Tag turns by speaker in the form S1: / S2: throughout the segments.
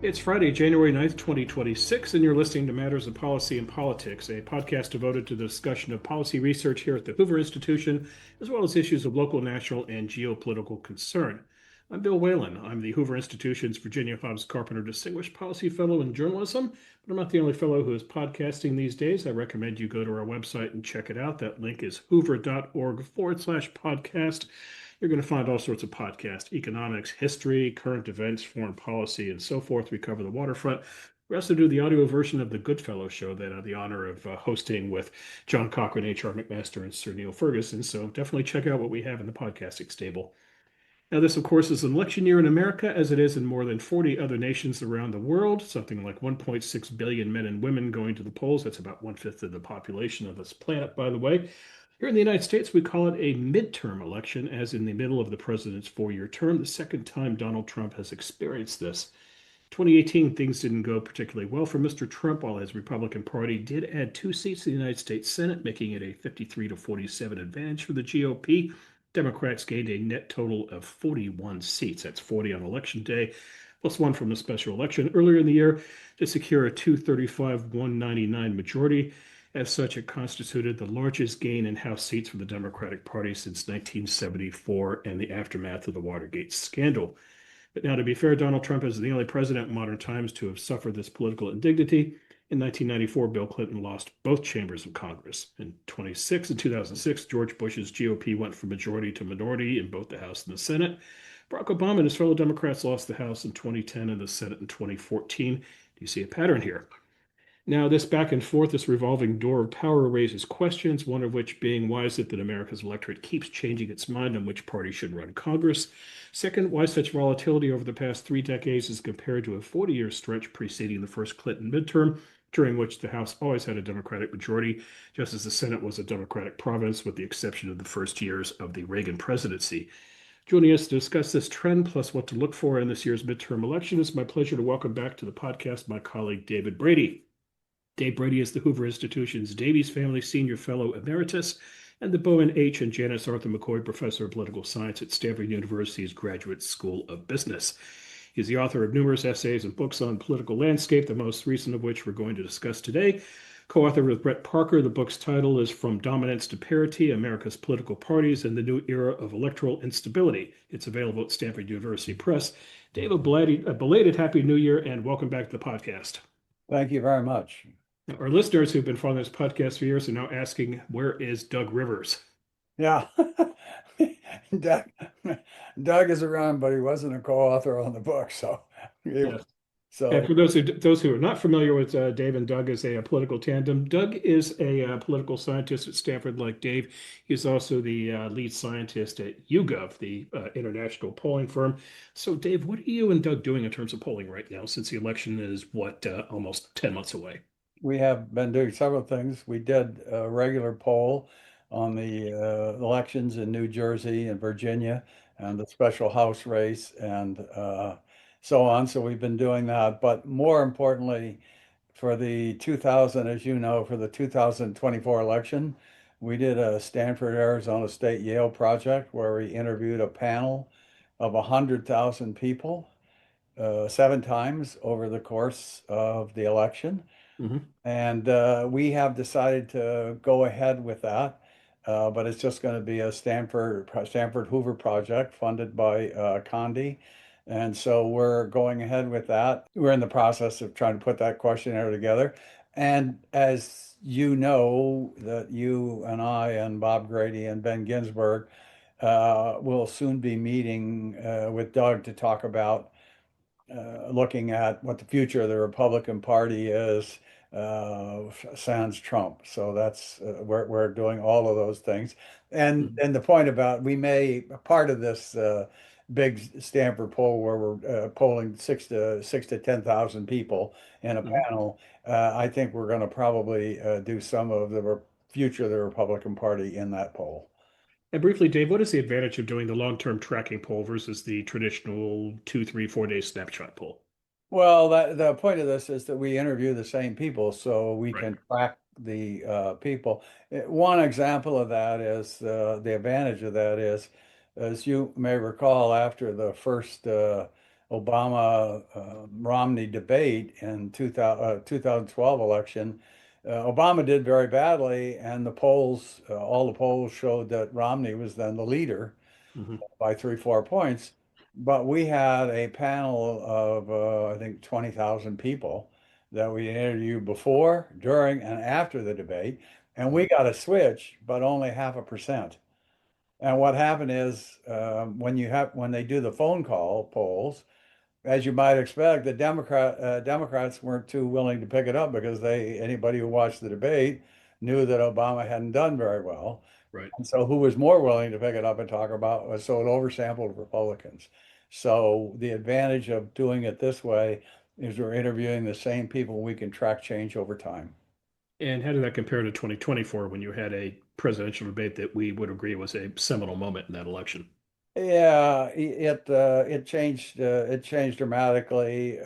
S1: It's Friday, January 9th, 2026, and you're listening to Matters of Policy and Politics, a podcast devoted to the discussion of policy research here at the Hoover Institution, as well as issues of local, national, and geopolitical concern. I'm Bill Whalen. I'm the Hoover Institution's Virginia Hobbs Carpenter Distinguished Policy Fellow in Journalism, but I'm not the only fellow who is podcasting these days. I recommend you go to our website and check it out. That link is hoover.org/podcast. You're going to find all sorts of podcasts, economics, history, current events, foreign policy, and so forth. We cover the waterfront. We also do the audio version of the Goodfellow show that I have the honor of hosting with John Cochran, H.R. McMaster, and Sir Neil Ferguson. So definitely check out what we have in the podcasting stable. Now, this, of course, is an election year in America, as it is in more than 40 other nations around the world, something like 1.6 billion men and women going to the polls. That's about one-fifth of the population of this planet, by the way. Here in the United States, we call it a midterm election, as in the middle of the president's four-year term, the second time Donald Trump has experienced this. 2018, things didn't go particularly well for Mr. Trump, while his Republican Party did add two seats to the United States Senate, making it a 53-47 advantage for the GOP. Democrats gained a net total of 41 seats. That's 40 on election day, plus one from the special election earlier in the year to secure a 235-199 majority. As such, it constituted the largest gain in House seats for the Democratic Party since 1974 and the aftermath of the Watergate scandal. But now, to be fair, Donald Trump is the only president in modern times to have suffered this political indignity. In 1994, Bill Clinton lost both chambers of Congress. In 2006, George Bush's GOP went from majority to minority in both the House and the Senate. Barack Obama and his fellow Democrats lost the House in 2010 and the Senate in 2014. Do you see a pattern here? Now, this back and forth, this revolving door of power raises questions, one of which being, why is it that America's electorate keeps changing its mind on which party should run Congress? Second, why such volatility over the past 3 decades as compared to a 40-year stretch preceding the first Clinton midterm, during which the House always had a Democratic majority, just as the Senate was a Democratic province, with the exception of the first years of the Reagan presidency. Joining us to discuss this trend, plus what to look for in this year's midterm election, it's my pleasure to welcome back to the podcast my colleague David Brady. Dave Brady is the Hoover Institution's Davies Family Senior Fellow Emeritus and the Bowen H. and Janice Arthur McCoy Professor of Political Science at Stanford University's Graduate School of Business. He's the author of numerous essays and books on political landscape, the most recent of which we're going to discuss today. Co-author with Brett Parker, the book's title is From Dominance to Parity, America's Political Parties and the New Era of Electoral Instability. It's available at Stanford University Press. Dave, a belated Happy New Year and welcome back to the podcast.
S2: Thank you very much.
S1: Now, our listeners who've been following this podcast for years are now asking, where is Doug Rivers?
S2: Yeah. Doug is around, but he wasn't a co-author on the book.
S1: Yeah. And for those who are not familiar with Dave and Doug as a political tandem, Doug is a political scientist at Stanford like Dave. He's also the lead scientist at YouGov, the international polling firm. So, Dave, what are you and Doug doing in terms of polling right now, since the election is, almost 10 months away?
S2: We have been doing several things. We did a regular poll on the elections in New Jersey and Virginia and the special House race and so on. So we've been doing that. But more importantly, for the 2000, as you know, for the 2024 election, we did a Stanford, Arizona State, Yale project where we interviewed a panel of 100,000 people 7 times over the course of the election.
S1: Mm-hmm.
S2: And we have decided to go ahead with that, but it's just going to be a Stanford Hoover project funded by Condi. And so we're going ahead with that. We're in the process of trying to put that questionnaire together. And as you know, that you and I and Bob Grady and Ben Ginsberg will soon be meeting with Doug to talk about looking at what the future of the Republican Party is sans Trump. So that's we're doing all of those things. And the point about part of this big Stanford poll where we're polling 6,000 to 10,000 people in a panel. I think we're going to probably do some of the future of the Republican Party in that poll.
S1: And briefly, Dave, what is the advantage of doing the long-term tracking poll versus the traditional 2, 3, 4 day snapshot poll?
S2: Well, the point of this is that we interview the same people, so we can track the people. One example of that is the advantage of that is, as you may recall, after the first Obama Romney debate in 2012 election, Obama did very badly, and the polls, all the polls showed that Romney was then the leader
S1: Hmm.
S2: by 3, 4 points. But we had a panel of, I think, 20,000 people that we interviewed before, during, and after the debate. And we got a switch, but only 0.5%. And what happened is when they do the phone call polls, as you might expect, the Democrats weren't too willing to pick it up because anybody who watched the debate knew that Obama hadn't done very well.
S1: Right.
S2: And so who was more willing to pick it up and talk about so it oversampled Republicans. So the advantage of doing it this way is we're interviewing the same people. We can track change over time.
S1: And how did that compare to 2024 when you had a presidential debate that we would agree was a seminal moment in that election?
S2: Yeah, it changed dramatically.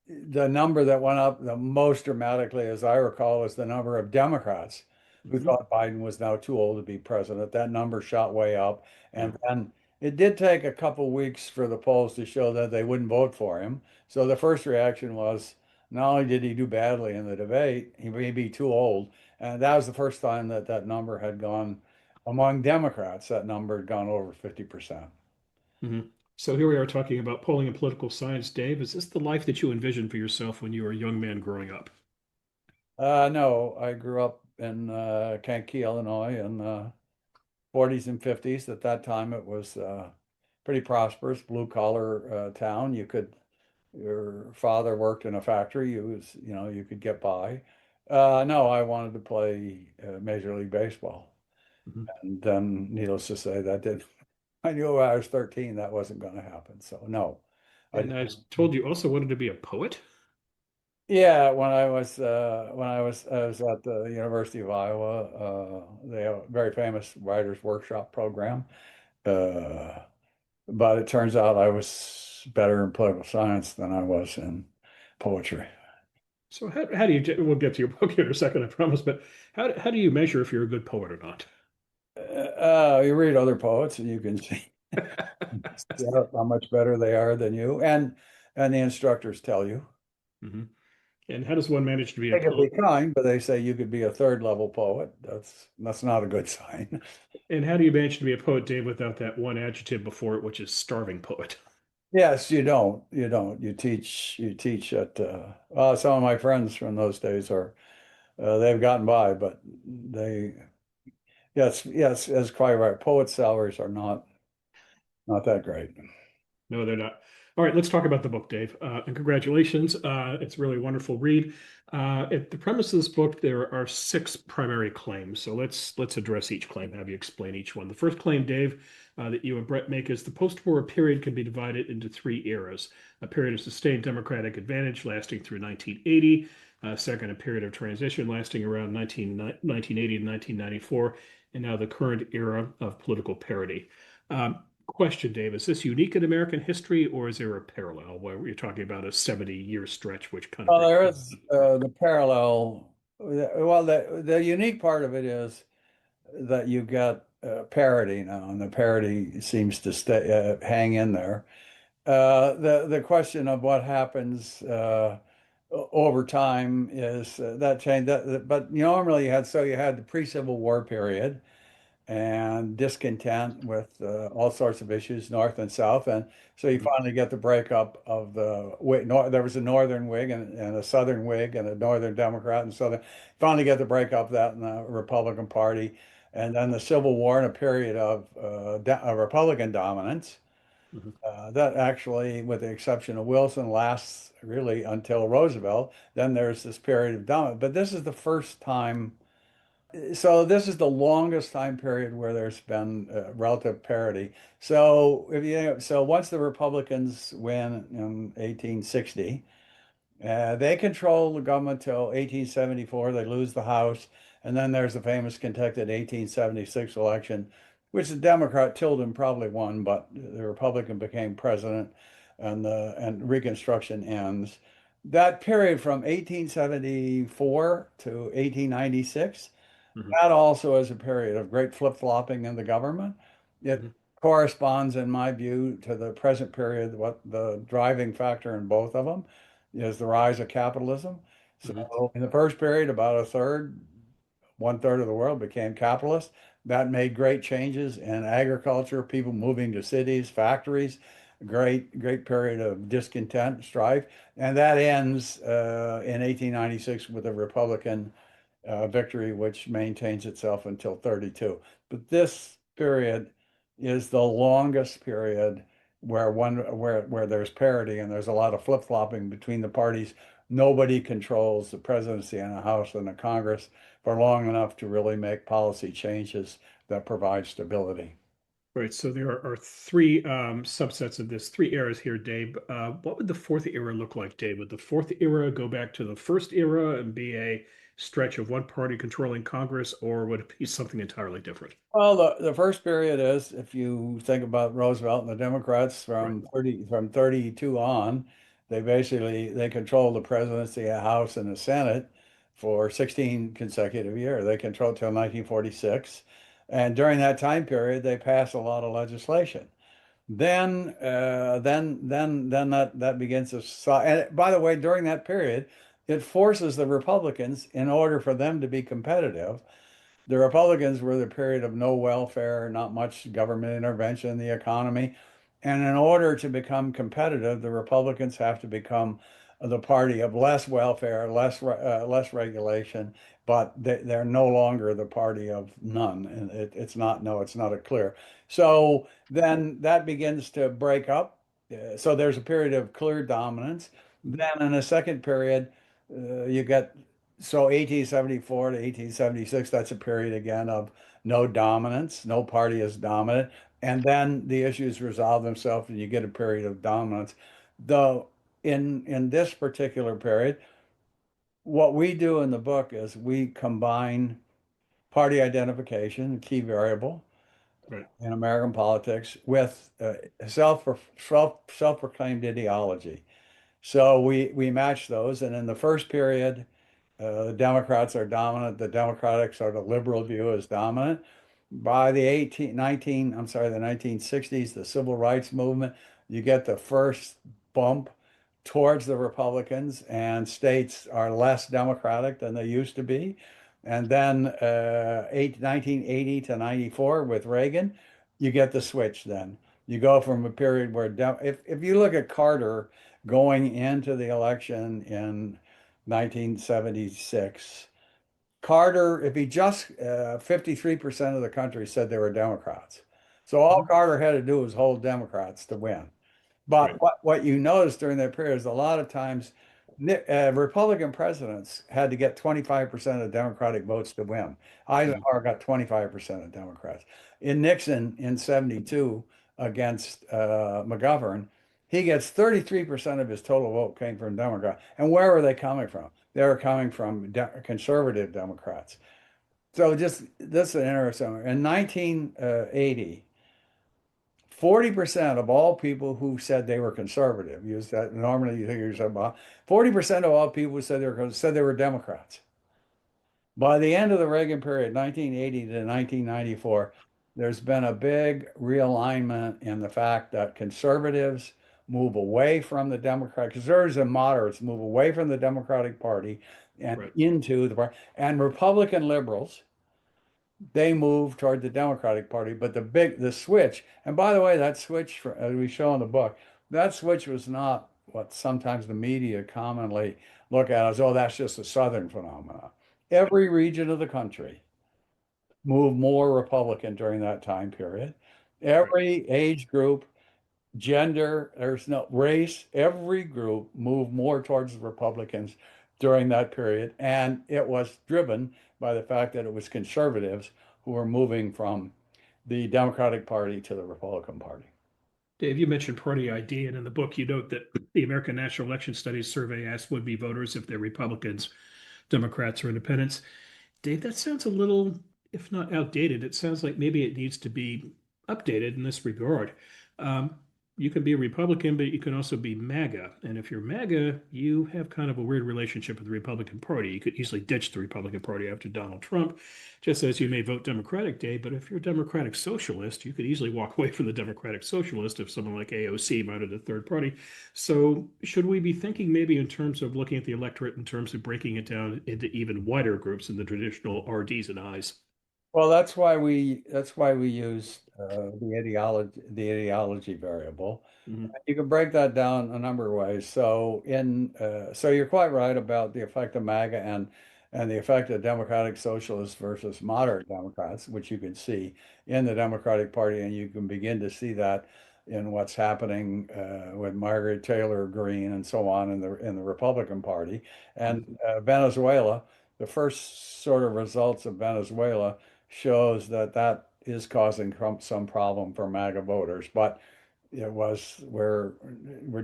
S2: The number that went up the most dramatically, as I recall, is the number of Democrats who
S1: Hmm.
S2: thought Biden was now too old to be president. That number shot way up.
S1: Yeah.
S2: And then it did take a couple weeks for the polls to show that they wouldn't vote for him. So the first reaction was not only did he do badly in the debate, he may be too old. And that was the first time that that number had gone among Democrats, that number had gone over 50%.
S1: Hmm. So here we are talking about polling and political science. Dave, is this the life that you envisioned for yourself when you were a young man growing up?
S2: No, I grew up in Kankakee, Illinois, in the 40s and 50s. At that time, it was pretty prosperous, blue collar town. Your father worked in a factory. You could get by. No, I wanted to play Major League Baseball.
S1: Mhm.
S2: And then, needless to say, that did. I knew when I was 13 that wasn't going to happen. So no, I
S1: And I
S2: didn't.
S1: was told you also wanted to be a poet.
S2: Yeah, when I was at the University of Iowa, they have a very famous writers workshop program. Uh, but it turns out I was better in political science than I was in poetry.
S1: So how do you, we'll get to your book in a second, I promise, but how do you measure if you're a good poet or not?
S2: You read other poets and you can see how much better they are than you, and the instructors tell you.
S1: Hmm. And how does one manage to be a
S2: They can
S1: poet?
S2: be kind, but they say you could be a third level poet. That's not a good sign.
S1: And how do you manage to be a poet, Dave, without that one adjective before it, which is starving poet?
S2: Yes, you don't. You don't. You teach at some of my friends from those days are they've gotten by, but yes, that's quite right. Poet salaries are not that great.
S1: No, they're not. All right, let's talk about the book, Dave. And congratulations. It's a really wonderful read. At the premise of this book, there are six primary claims. So let's address each claim, have you explain each one. The first claim, Dave, that you and Brett make is the post-war period can be divided into three eras. A period of sustained democratic advantage lasting through 1980. Second, a period of transition lasting around 1980 to 1994. And now the current era of political parity. Question, Dave, is this unique in American history or is there a parallel where we're talking about a 70-year stretch, which kind of
S2: Well,
S1: brings
S2: there is the parallel. Well, the unique part of it is that you've got parity now, and the parity seems to hang in there. The question of what happens over time is that change. But normally you had the pre-Civil War period and discontent with all sorts of issues, North and South, and so you
S1: Mhm.
S2: finally get the breakup of there was a Northern Whig and a Southern Whig and a Northern Democrat and Southern. Finally get the breakup of that in the Republican Party, and then the Civil War and a period of Republican dominance.
S1: Mhm.
S2: That actually, with the exception of Wilson, lasts really until Roosevelt. Then there's this period of dominance. But this is the first time. So this is the longest time period where there's been relative parity. So once the Republicans win in 1860, they control the government till 1874. They lose the House. And then there's the famous contested 1876 election, which the Democrat Tilden probably won, but the Republican became president and Reconstruction ends. That period from 1874 to 1896,
S1: Mhm.
S2: that also is a period of great flip-flopping in the government. It
S1: Mhm.
S2: corresponds, in my view, to the present period. What the driving factor in both of them is the rise of capitalism.
S1: Mhm.
S2: So in the first period, about a third, one third of the world became capitalist. That made great changes in agriculture, people moving to cities, factories, great period of discontent, strife. And that ends in 1896 with a Republican victory, which maintains itself until 32. But this period is the longest period where there's parity and there's a lot of flip-flopping between the parties. Nobody controls the presidency and the House and the Congress for long enough to really make policy changes that provide stability.
S1: Right. So there are three subsets of this, three eras here, Dave. What would the fourth era look like, Dave? Would the fourth era go back to the first era and be a stretch of one party controlling Congress, or would it be something entirely different?
S2: Well, the first period is, if you think about Roosevelt and the Democrats
S1: Right.
S2: from 32 on, they control the presidency, the House, and the Senate for 16 consecutive years. They controlled till 1946. And during that time period, they passed a lot of legislation. Then that begins to and by the way, during that period, it forces the Republicans, in order for them to be competitive, the Republicans were the period of no welfare, not much government intervention in the economy. And in order to become competitive, the Republicans have to become the party of less welfare, less regulation, but they're no longer the party of none. And it's not a clear. So then that begins to break up. So there's a period of clear dominance.
S1: Mhm.
S2: Then in a second period, you get so 1874 to 1876, that's a period again of no dominance, no party is dominant. And then the issues resolve themselves and you get a period of dominance. Though in this particular period, what we do in the book is we combine party identification, a key variable
S1: Right.
S2: in American politics, with self-proclaimed ideology. So we match those, and in the first period, the Democrats are dominant. The Democratic sort of liberal view is dominant. By the 1960s, the civil rights movement, you get the first bump towards the Republicans, and states are less democratic than they used to be. And then 1980 to 94 with Reagan, you get the switch then. You go from a period where, if you look at Carter going into the election in 1976, Carter, if he just 53% of the country said they were Democrats. So all
S1: Mhm.
S2: Carter had to do was hold Democrats to win. But
S1: Right.
S2: what you notice during that period is a lot of times Republican presidents had to get 25% of Democratic votes to win.
S1: Mhm.
S2: Eisenhower got 25% of Democrats. In Nixon in 72 against McGovern, he gets 33% of his total vote came from Democrats. And where were they coming from? They were coming from conservative Democrats. So just this is an interesting. In 1980, 40% of all people who said they were conservative, use that normally you think yourself about 40% of all people who said they were Democrats. By the end of the Reagan period, 1980 to 1994, there's been a big realignment in the fact that conservatives move away from the conservatives and moderates move away from the Democratic Party and
S1: Right.
S2: into the party, and Republican liberals, they move toward the Democratic Party. But the switch, and by the way, that switch, as we show in the book, that switch was not what sometimes the media commonly look at as, oh, that's just a Southern phenomenon. Every region of the country moved more Republican during that time period.
S1: Right.
S2: Every age group, gender, there's no race, every group moved more towards the Republicans during that period. And it was driven by the fact that it was conservatives who were moving from the Democratic Party to the Republican Party.
S1: Dave, you mentioned party ID, and in the book, you note that the American National Election Studies survey asked would-be voters if they're Republicans, Democrats, or independents. Dave, that sounds a little, if not outdated, it sounds like maybe it needs to be updated in this regard. Um, you can be a Republican, but you can also be MAGA. And if you're MAGA, you have kind of a weird relationship with the Republican Party. You could easily ditch the Republican Party after Donald Trump, just as you may vote Democratic Day. But if you're a Democratic Socialist, you could easily walk away from the Democratic Socialist if someone like AOC mounted a third party. So, should we be thinking maybe in terms of looking at the electorate in terms of breaking it down into even wider groups than the traditional RDs and Is?
S2: Well, that's why we use the ideology variable.
S1: Mhm.
S2: You can break that down a number of ways. So you're quite right about the effect of MAGA and the effect of Democratic Socialists versus moderate Democrats, which you can see in the Democratic Party, and you can begin to see that in what's happening with Margaret Taylor Greene and so on in the Republican Party and Venezuela. The first sort of results of Venezuela shows that that is causing some problem for MAGA voters, but it was we're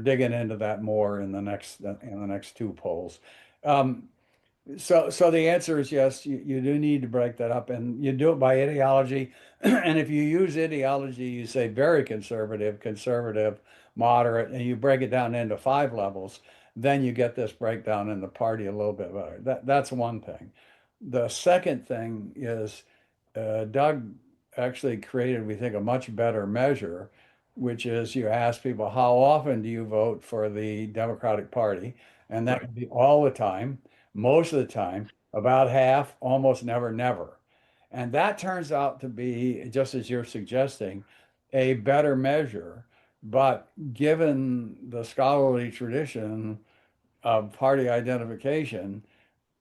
S2: digging into that more in the next two polls. Um, so the answer is yes, you do need to break that up, and you do it by ideology. And if you use ideology, you say very conservative, conservative, moderate, and you break it down into five levels, then you get this breakdown in the party a little bit better. That's one thing. The second thing is Doug actually created, we think, a much better measure, which is you ask people, how often do you vote for the Democratic Party? And that
S1: Right.
S2: can be all the time, most of the time, about half, almost never, never. And that turns out to be, just as you're suggesting, a better measure. But given the scholarly tradition of party identification,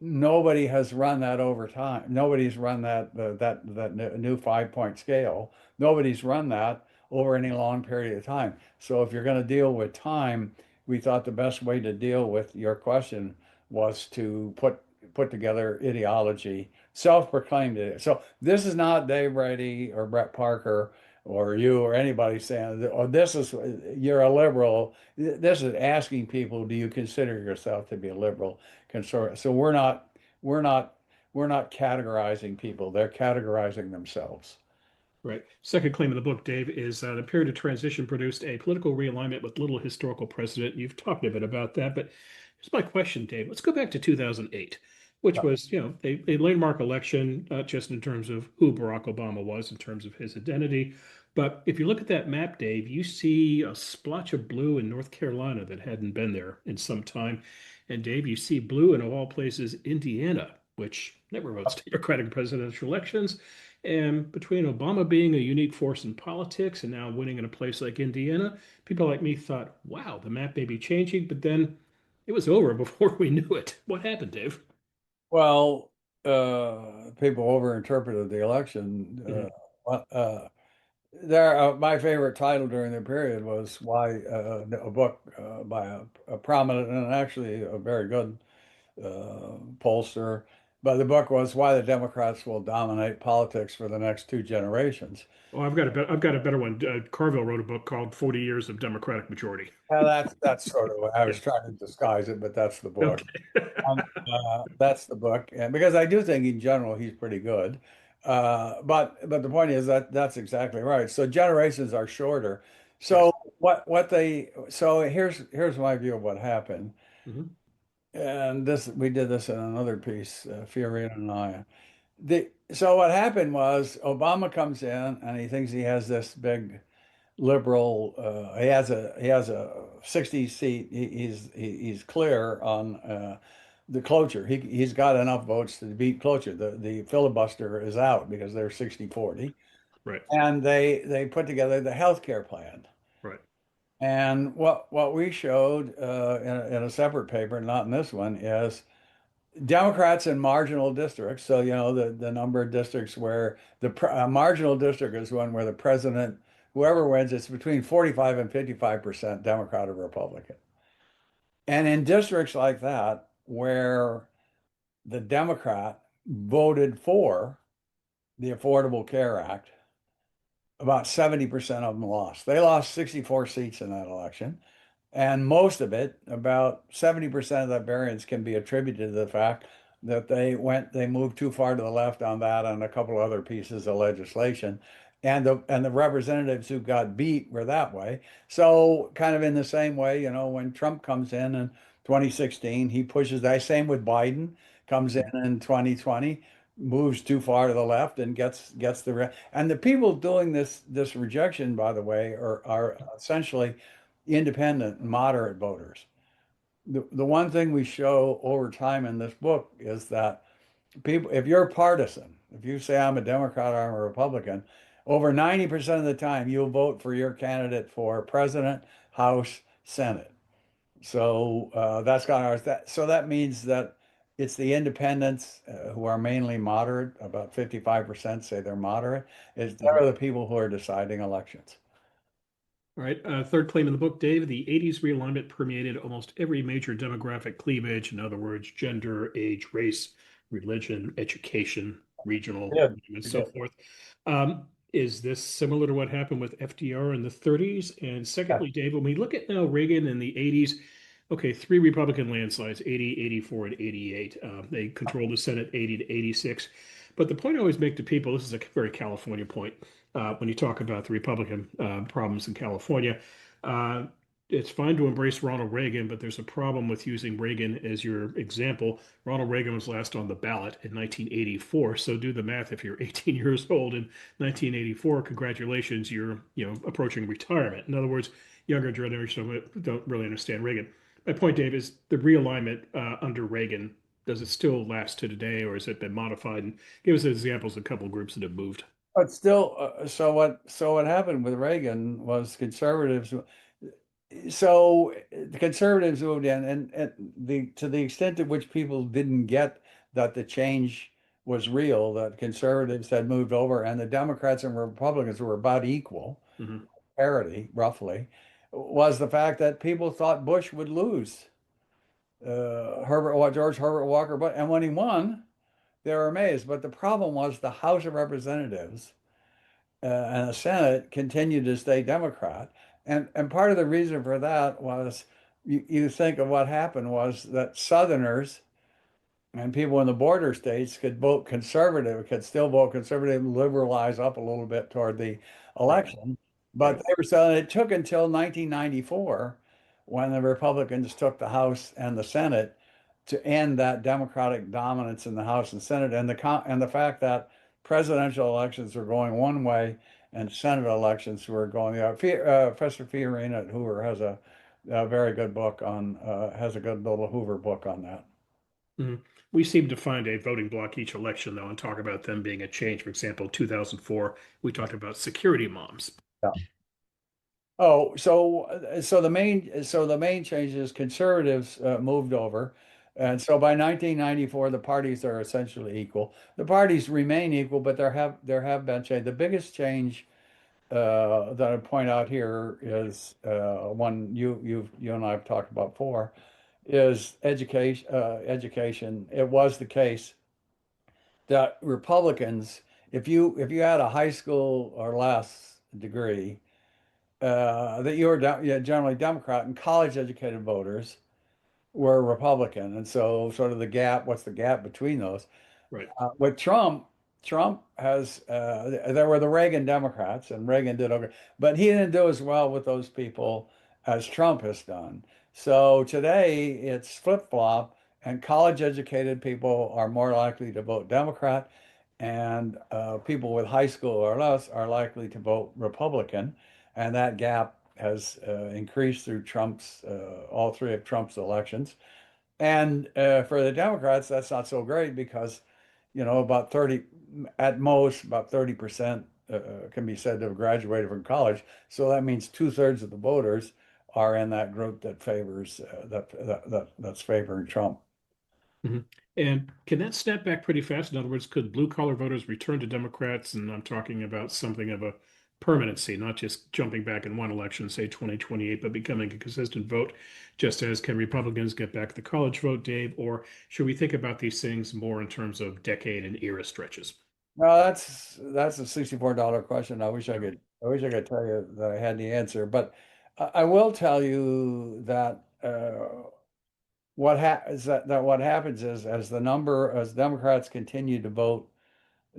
S2: nobody has run that over time. Nobody's run that new 5-point scale. Nobody's run that over any long period of time. So if you're going to deal with time, we thought the best way to deal with your question was to put together ideology, self-proclaimed it. So this is not Dave Brady or Brett Parker or you or anybody saying, "Oh, this is you're a liberal." This is asking people, "Do you consider yourself to be a liberal?" Conservative. So we're not we're not categorizing people. They're categorizing themselves.
S1: Right. Second claim of the book, Dave, is the period of transition produced a political realignment with little historical precedent. You've talked a bit about that, but here's my question, Dave. Let's go back to 2008, which was, a landmark election, not just in terms of who Barack Obama was, in terms of his identity. But if you look at that map, Dave, you see a splotch of blue in North Carolina that hadn't been there in some time. And Dave, you see blue in, of all places, Indiana, which never votes Democratic presidential elections. And between Obama being a unique force in politics and now winning in a place like Indiana, people like me thought, wow, the map may be changing, but then it was over before we knew it. What happened, Dave?
S2: Well, people overinterpreted the election.
S1: Mhm.
S2: My favorite title during the period was why a book by a prominent and actually a very good pollster. But the book was Why the Democrats Will Dominate Politics for the Next Two Generations.
S1: Oh, I've got a better one. Carville wrote a book called 40 Years of Democratic Majority.
S2: Well, that's sort of, I
S1: Yeah.
S2: was trying to disguise it, but that's the book.
S1: Okay.
S2: That's the book, and because I do think in general he's pretty good. But the point is that that's exactly right. So generations are shorter.
S1: Yes.
S2: So here's my view of what happened.
S1: Mhm.
S2: And this we did this in another piece, Fiorina and I. So what happened was Obama comes in and he thinks he has this big liberal. He has a 60 seat. He's clear on the cloture. He's got enough votes to beat cloture. The filibuster is out because they're 60-40,
S1: Right.
S2: and they put together the health care plan.
S1: Right.
S2: And what we showed in a separate paper, not in this one, is Democrats in marginal districts. So the number of districts where marginal district is one where the president, whoever wins, it's between 45 and 55% Democrat or Republican. And in districts like that, where the Democrat voted for the Affordable Care Act, about 70% of them lost. They lost 64 seats in that election. And most of it, about 70% of that variance can be attributed to the fact that they moved too far to the left on that and a couple of other pieces of legislation. and the representatives who got beat were that way. So kind of in the same way, when Trump comes in 2016, he pushes that. Same with Biden, comes in 2020, moves too far to the left and gets and the people doing this rejection, by the way, are essentially independent, moderate voters. The one thing we show over time in this book is that people, if you're partisan, if you say I'm a Democrat or I'm a Republican, over 90% of the time you'll vote for your candidate for president, House, Senate. So that's kind of that. So that means that it's the independents who are mainly moderate. About 55% say they're moderate. They're the people who are deciding elections.
S1: All right. Third claim in the book, Dave. The 80s realignment permeated almost every major demographic cleavage. In other words, gender, age, race, religion, education, regional,
S2: Yeah,
S1: and
S2: you
S1: so
S2: did.
S1: forth. Is this similar to what happened with FDR in the 30s? And
S2: Yeah.
S1: secondly, Dave, when we look at now Reagan in the 80s, okay, three Republican landslides, 80, 84, and 88. They controlled the Senate 80 to 86. But the point I always make to people, this is a very California point, when you talk about the Republican problems in California. Uh, it's fine to embrace Ronald Reagan, but there's a problem with using Reagan as your example. Ronald Reagan was last on the ballot in 1984, so do the math. If you're 18 years old in 1984, congratulations, you're approaching retirement. In other words, younger generation don't really understand Reagan. My point, Dave, is the realignment under Reagan. Does it still last to today, or has it been modified? And give us examples of a couple of groups that have moved.
S2: But still, so what happened with Reagan was conservatives. So the conservatives moved in, and to the extent to which people didn't get that the change was real, that conservatives had moved over, and the Democrats and Republicans were about equal,
S1: Mhm.
S2: parity roughly, was the fact that people thought Bush would lose. George Herbert Walker, but and when he won, they were amazed. But the problem was the House of Representatives and the Senate continued to stay Democrat. And part of the reason for that was you think of what happened was that Southerners and people in the border states could vote conservative, could still vote conservative, liberalize up a little bit toward the
S1: Right,
S2: election. But
S1: right.
S2: they were so it took until 1994 when the Republicans took the House and the Senate to end that Democratic dominance in the House and Senate, and the fact that presidential elections were going one way and Senate elections were going the other. Professor Fiorina at Hoover a very good book on has a good little Hoover book on that.
S1: Mhm. We seem to find a voting bloc each election, though, and talk about them being a change. For example, 2004, we talked about security moms.
S2: Yeah. Oh, so the main change is conservatives moved over, and so by 1994 the parties are essentially equal. The parties remain equal, but there have been change. The biggest change that I point out here is one you and I have talked about before, is education. Education. It was the case that Republicans, if you had a high school or less degree, that you were yeah, generally Democrat, and college educated voters were Republican. And so sort of what's the gap between those?
S1: Right.
S2: With Trump has there were the Reagan Democrats, and Reagan did okay, but he didn't do as well with those people as Trump has done. So today it's flip-flop, and college educated people are more likely to vote Democrat, and people with high school or less are likely to vote Republican, and that gap has increased through Trump's all three of Trump's elections. And for the Democrats, that's not so great because, about 30, at most, about 30% can be said to have graduated from college. So that means two-thirds of the voters are in that group that favors that's favoring Trump.
S1: Mhm. And can that snap back pretty fast? In other words, could blue collar voters return to Democrats? And I'm talking about something of a permanency, not just jumping back in one election, say 2028, but becoming a consistent vote, just as can Republicans get back the college vote, Dave? Or should we think about these things more in terms of decade and era stretches?
S2: Well, that's a $64 question. I wish I could tell you that I had the answer, but I will tell you that what happens is as Democrats continue to vote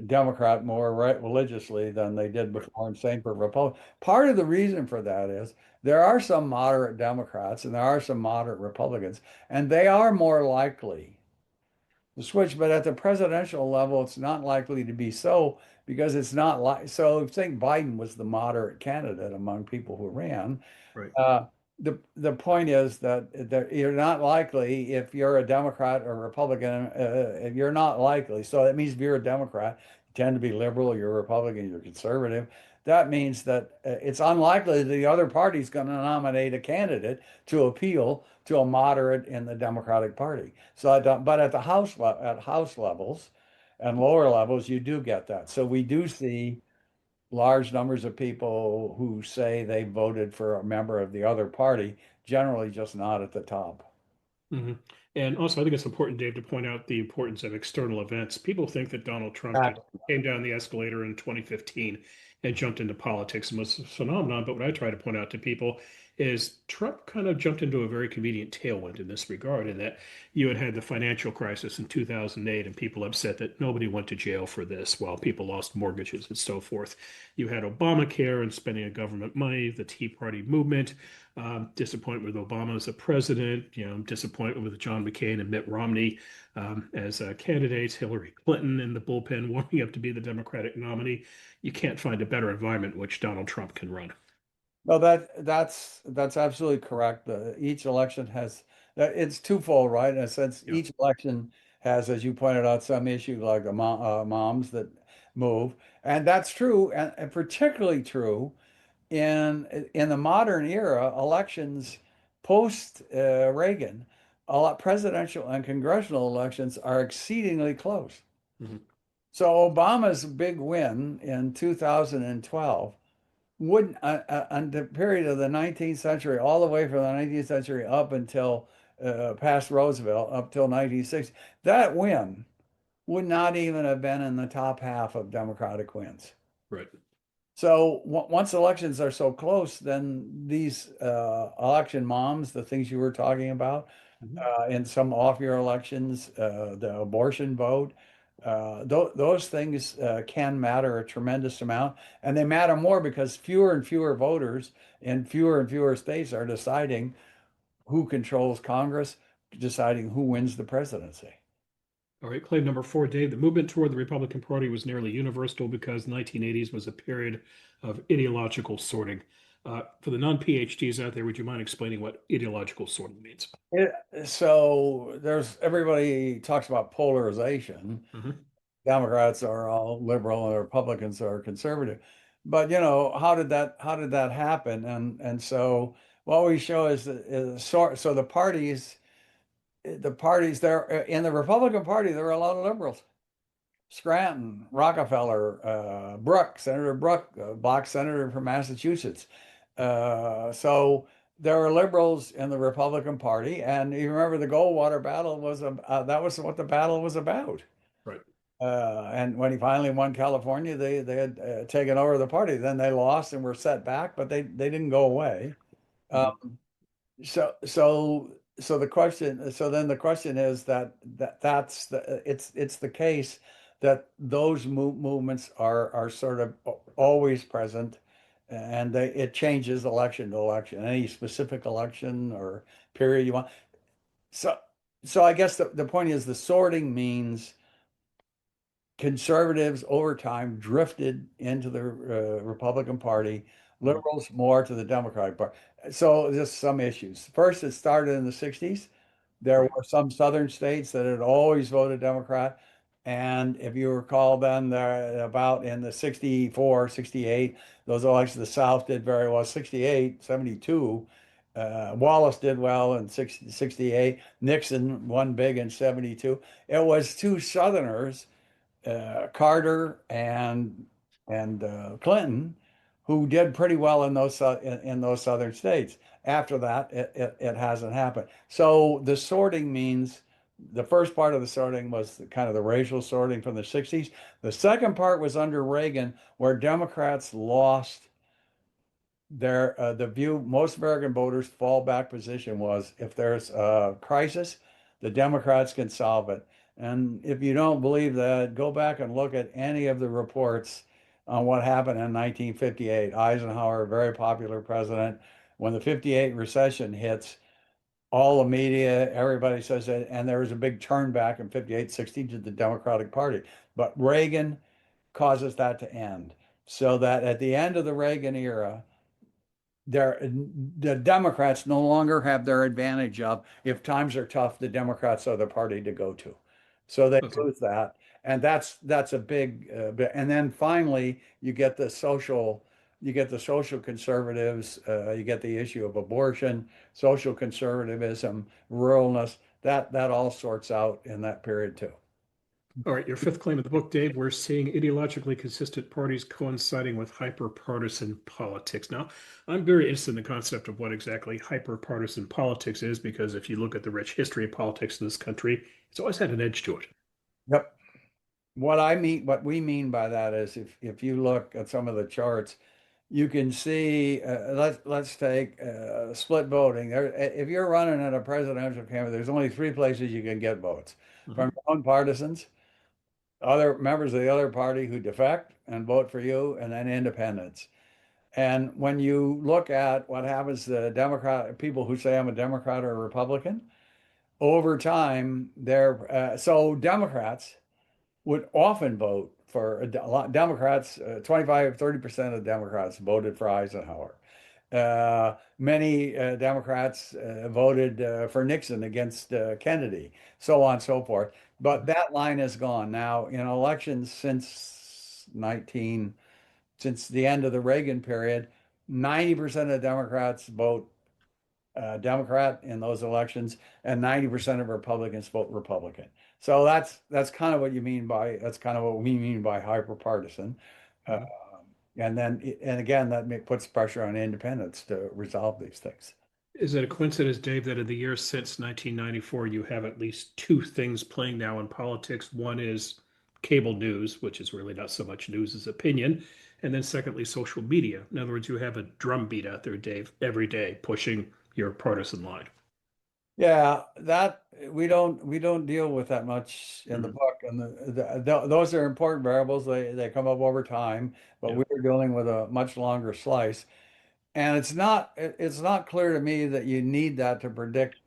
S2: Democrat more religiously than they did
S1: Right.
S2: before, and same for Republican. Part of the reason for that is there are some moderate Democrats and there are some moderate Republicans, and they are more likely to switch. But at the presidential level, it's not likely to be so because it's not like so. I think Biden was the moderate candidate among people who ran.
S1: Right.
S2: Uh, the point is that you're not likely if you're a Democrat or Republican, if you're not likely. So that means if you're a Democrat, you tend to be liberal, you're a Republican, you're conservative. That means that it's unlikely that the other party's going to nominate a candidate to appeal to a moderate in the Democratic Party. So I don't, but at the at House levels and lower levels, you do get that. So we do see large numbers of people who say they voted for a member of the other party, generally just not at the top.
S1: Hmm. And also, I think it's important, Dave, to point out the importance of external events. People think that Donald Trump just
S2: Exactly.
S1: came down the escalator in 2015 and jumped into politics and was a phenomenon. But what I try to point out to people is Trump kind of jumped into a very convenient tailwind in this regard, in that you had had the financial crisis in 2008 and people upset that nobody went to jail for this while people lost mortgages and so forth. You had Obamacare and spending of government money, the Tea Party movement, disappointment with Obama as a president, disappointment with John McCain and Mitt Romney as candidates, Hillary Clinton in the bullpen warming up to be the Democratic nominee. You can't find a better environment in which Donald Trump can run.
S2: No, that's absolutely correct. Each election has it's twofold, right? In a sense,
S1: Yeah.
S2: each election has, as you pointed out, some issue like the moms that move, and that's true, and particularly true in the modern era, elections post Reagan, a lot presidential and congressional elections are exceedingly close.
S1: Mhm.
S2: So Obama's big win in 2012 wouldn't on the period of the 19th century, all the way from the 19th century up until past Roosevelt, up till 1960, that win would not even have been in the top half of Democratic wins.
S1: Right.
S2: So once elections are so close, then these election moms, the things you were talking about,
S1: Mhm.
S2: in some off-year elections, the abortion vote, those things can matter a tremendous amount, and they matter more because fewer and fewer voters in fewer and fewer states are deciding who controls Congress, deciding who wins the presidency.
S1: All right, claim number four, Dave. The movement toward the Republican Party was nearly universal because the 1980s was a period of ideological sorting. For the non-PhDs out there, would you mind explaining what ideological sorting means?
S2: So there's everybody talks about polarization.
S1: Mhm.
S2: Democrats are all liberal and Republicans are conservative. But you know, how did that happen? And so what we show is so the parties there in the Republican Party, there are a lot of liberals. Scranton, Rockefeller, Senator Brooke, black senator from Massachusetts. So there are liberals in the Republican Party, and you remember the Goldwater battle that was what the battle was about.
S1: Right.
S2: And when he finally won California, they had taken over the party. Then they lost and were set back, but they didn't go away.
S1: Mhm.
S2: Um, so the question, so then the question is it's the case that those movements are sort of always present, and it changes election to election, any specific election or period you want. So so I guess the point is the sorting means conservatives over time drifted into the Republican Party,
S1: Mhm.
S2: liberals more to the Democratic Party. So just some issues. First, it started in the 60s. There
S1: Right.
S2: were some southern states that had always voted Democrat. And if you recall, then there about in the 64, 68, those elections, the South did very well. 68, 72, Wallace did well in 68. Nixon won big in 72. It was two Southerners, Carter and Clinton, who did pretty well in those southern states. After that, it hasn't happened. So the sorting means the first part of the sorting was kind of the racial sorting from the 60s. The second part was under Reagan, where Democrats lost the view most American voters' fallback position was if there's a crisis, the Democrats can solve it. And if you don't believe that, go back and look at any of the reports on what happened in 1958. Eisenhower, very popular president. When the 58 recession hits, all the media, everybody says that, and there was a big turn back in 58, 60 to the Democratic Party. But Reagan causes that to end. So that at the end of the Reagan era, the Democrats no longer have their advantage of if times are tough, the Democrats are the party to go to. So they
S1: Okay.
S2: lose that, and that's a big bit. And then finally, you get the social conservatives, you get the issue of abortion, social conservatism, ruralness. That all sorts out in that period too.
S1: All right, your fifth claim of the book, Dave, we're seeing ideologically consistent parties coinciding with hyper-partisan politics. Now, I'm very interested in the concept of what exactly hyper-partisan politics is, because if you look at the rich history of politics in this country, it's always had an edge to it.
S2: Yep. What we mean by that is if you look at some of the charts, you can see, let's take split voting. If you're running in a presidential campaign, there's only three places you can get votes from
S1: Mhm.
S2: your own partisans, other members of the other party who defect and vote for you, and then independents. And when you look at what happens to Democrat people who say I'm a Democrat or a Republican, over time, so Democrats would often vote for a lot. Democrats, 25, 30% of Democrats voted for Eisenhower. Many Democrats voted for Nixon against Kennedy, so on and so forth. But that line is gone now in elections since the end of the Reagan period. 90% of Democrats vote Democrat in those elections, and 90% of Republicans vote Republican. So that's kind of what you mean by that's kind of what we mean by hyperpartisan. Uh,
S1: Mhm.
S2: and again, puts pressure on independents to resolve these things.
S1: Is it a coincidence, Dave, that in the years since 1994, you have at least two things playing now in politics? One is cable news, which is really not so much news as opinion. And then secondly, social media. In other words, you have a drumbeat out there, Dave, every day pushing your partisan line.
S2: Yeah, that we don't deal with that much in the
S1: Mhm.
S2: book, and those are important variables. They come up over time, but
S1: Yeah.
S2: we're dealing with a much longer slice. And it's not clear to me that you need that to predict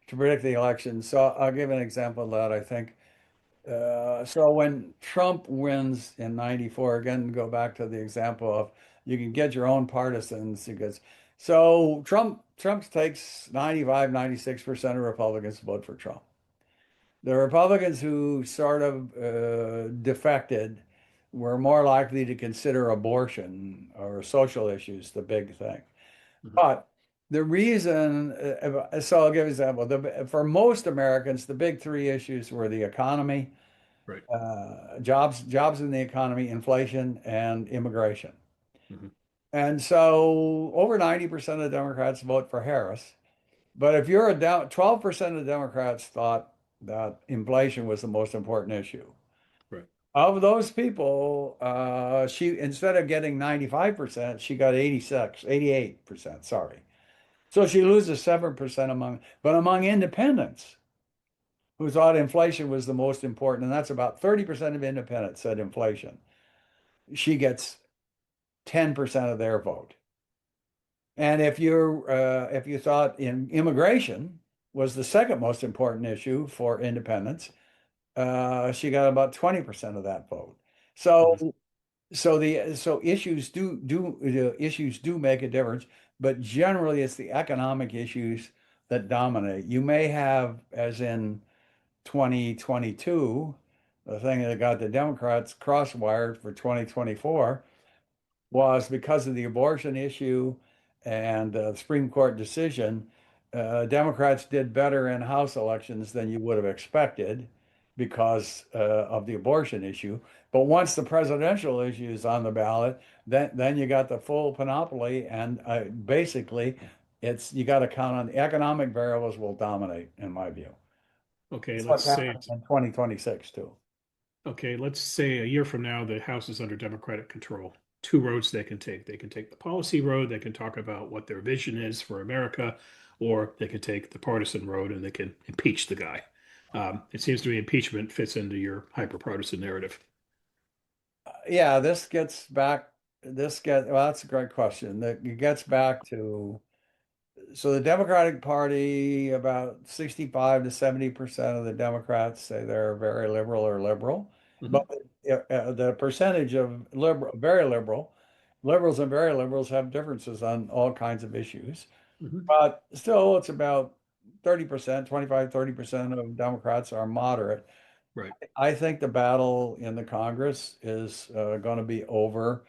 S2: the election. So I'll give an example of that, I think. So when Trump wins in 94, again, go back to the example of you can get your own partisans because so Trump takes 95, 96% of Republicans to vote for Trump. The Republicans who sort of defected were more likely to consider abortion or social issues the big thing.
S1: Mhm.
S2: But the reason, so I'll give an example. For most Americans, the big three issues were the economy,
S1: Right.
S2: jobs in the economy, inflation, and immigration.
S1: Mhm.
S2: And so over 90% of Democrats vote for Harris. But if you're 12% of Democrats thought that inflation was the most important issue.
S1: Right.
S2: Of those people, she instead of getting 95%, she got 86, 88%, sorry. So she loses 7% but among independents who thought inflation was the most important, and that's about 30% of independents said inflation, she gets 10% of their vote. And if you thought immigration was the second most important issue for independents, she got about 20% of that vote.
S1: Mhm.
S2: So so issues do make a difference, but generally it's the economic issues that dominate. You may have, as in 2022, the thing that got the Democrats crosswired for 2024 was because of the abortion issue and the Supreme Court decision. Democrats did better in House elections than you would have expected because of the abortion issue. But once the presidential issue is on the ballot, then you got the full panoply, and basically, it's you got to count on the economic variables will dominate, in my view.
S1: Okay,
S2: It's
S1: let's
S2: what's
S1: say
S2: happening
S1: it's
S2: in 2026 too.
S1: okay, let's say a year from now the House is under Democratic control. Two roads they can take. They can take the policy road, they can talk about what their vision is for America, or they can take the partisan road and they can impeach the guy. It seems to me impeachment fits into your hyper-partisan narrative.
S2: Yeah, well, that's a great question. That it gets back to, so the Democratic Party, about 65 to 70% of the Democrats say they're very liberal or liberal. But
S1: Hmm.
S2: the percentage of very liberals and very liberals have differences on all kinds of issues.
S1: Hmm.
S2: But still, it's about 30%, 25, 30% of Democrats are moderate.
S1: Right,
S2: I think the battle in the Congress is going to be over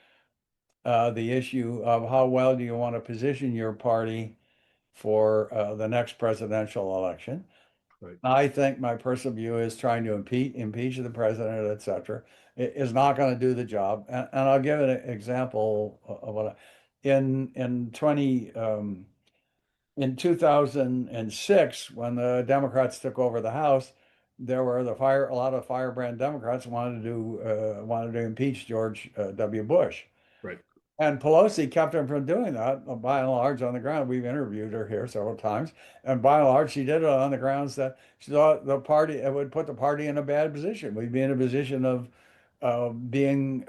S2: the issue of how well do you want to position your party for the next presidential election.
S1: right,
S2: I think my personal view is trying to impeach the president, et cetera, is not going to do the job. And I'll give an example of in 2006, when the Democrats took over the House, there were a lot of firebrand Democrats wanted to impeach George W. Bush.
S1: right,
S2: And Pelosi kept him from doing that, by and large, on the ground. We've interviewed her here several times. And by and large, she did it on the grounds that she thought the party, it would put the party in a bad position. We'd be in a position of being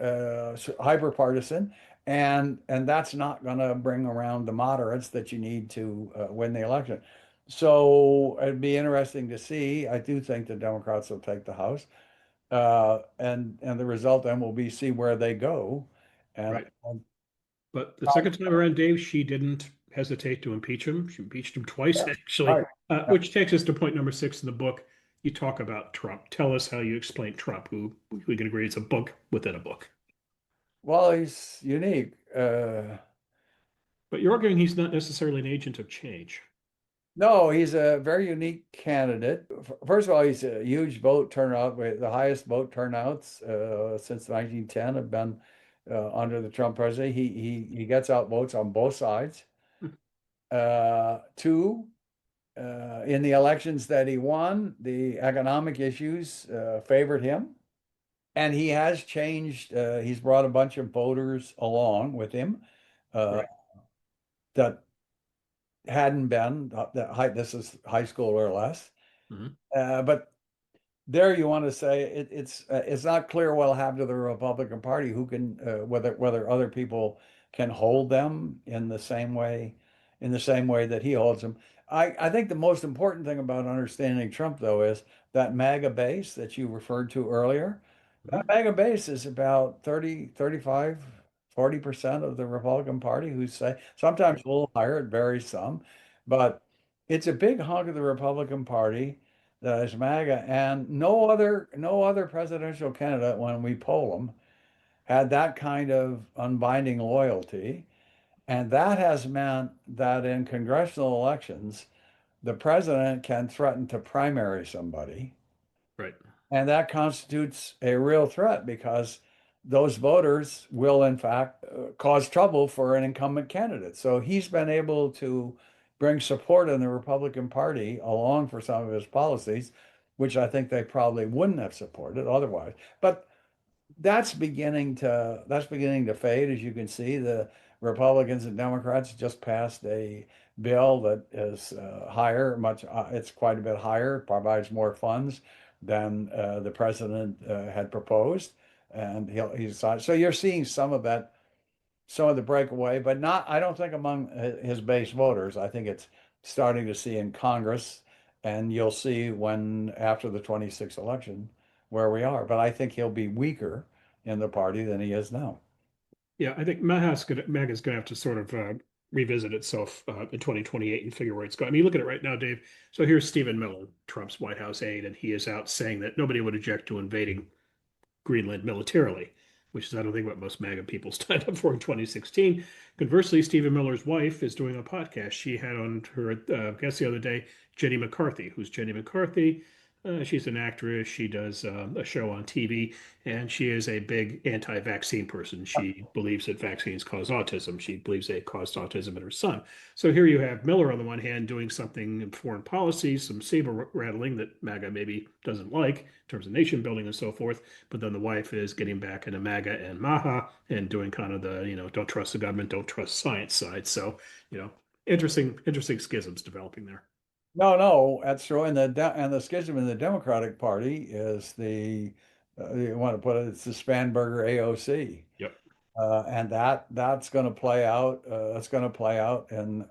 S2: hyper partisan. And that's not going to bring around the moderates that you need to win the election. So it'd be interesting to see. I do think the Democrats will take the House. And the result then will be see where they go. And
S1: right. But the second time around, Dave, she didn't hesitate to impeach him. She impeached him twice,
S2: yeah,
S1: actually,
S2: right.
S1: which takes us to point number six in the book. You talk about Trump. Tell us how you explain Trump, who we can agree is a book within a book.
S2: Well, he's unique.
S1: But you're arguing he's not necessarily an agent of change.
S2: No, he's a very unique candidate. First of all, he's a huge vote turnout. The highest vote turnouts since 1910 have been under the Trump presidency. He gets out votes on both sides. Two, in the elections that he won, the economic issues favored him. And he has changed. He's brought a bunch of voters along with him uh,
S1: Right.
S2: that hadn't been this is high school or less.
S1: Hmm.
S2: But there you want to say it's not clear what'll happen to the Republican Party, who can whether other people can hold them in the same way that he holds them. I think the most important thing about understanding Trump, though, is that MAGA base that you referred to earlier. That
S1: Hmm.
S2: MAGA base is about 30, 35, 40% of the Republican Party, who say sometimes
S1: Right.
S2: a little higher, it varies some, but it's a big hunk of the Republican Party that is MAGA, and no other presidential candidate, when we poll them, had that kind of unbinding loyalty. And that has meant that in congressional elections, the president can threaten to primary somebody,
S1: Right.
S2: and that constitutes a real threat because those voters will, in fact, cause trouble for an incumbent candidate. So he's been able to bring support in the Republican Party along for some of his policies, which I think they probably wouldn't have supported otherwise. But that's beginning to fade. As you can see, the Republicans and Democrats just passed a bill that is higher, it's quite a bit higher, provides more funds than the president had proposed, and he's so you're seeing some of that, some of the breakaway, but not, I don't think among his base voters. I think it's starting to see in Congress, and you'll see when after the 26th election where we are. But I think he'll be weaker in the party than he is now.
S1: Yeah, I think MAGA's gonna have to sort of revisit itself in 2028 and figure where it's going. I mean, look at it right now, Dave. So here's Stephen Miller, Trump's White House aide, and he is out saying that nobody would object to invading Greenland militarily, which is, I don't think, what most MAGA people signed up for in 2016. Conversely, Stephen Miller's wife is doing a podcast. She had on her guest the other day, Jenny McCarthy. Who's Jenny McCarthy? She's an actress. She does a show on TV, and she is a big anti-vaccine person. She believes that vaccines cause autism. She believes they caused autism in her son. So here you have Miller on the one hand doing something in foreign policy, some saber rattling that MAGA maybe doesn't like in terms of nation building and so forth. But then the wife is getting back into MAGA and MAHA and doing kind of the, don't trust the government, don't trust science side. So, you know, interesting schisms developing there.
S2: No, no, that's true. And the schism in the Democratic Party is you want to put it, it's the Spanberger AOC.
S1: Yep.
S2: And that's going to play out. That's going to play out in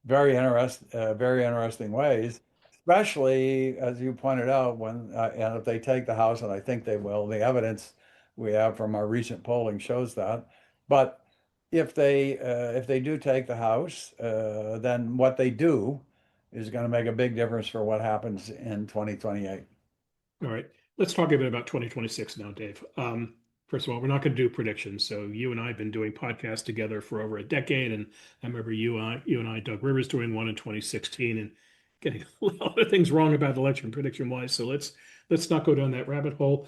S2: very interesting ways. Especially as you pointed out, when and if they take the House, and I think they will, the evidence we have from our recent polling shows that. But if they do take the House, then what they do is going to make a big difference for what happens in 2028.
S1: All right. Let's talk a bit about 2026 now, Dave. First of all, we're not going to do predictions. So you and I have been doing podcasts together for over a decade, and I remember you and I, Doug Rivers, doing one in 2016, and getting a lot of things wrong about election prediction wise. So let's not go down that rabbit hole.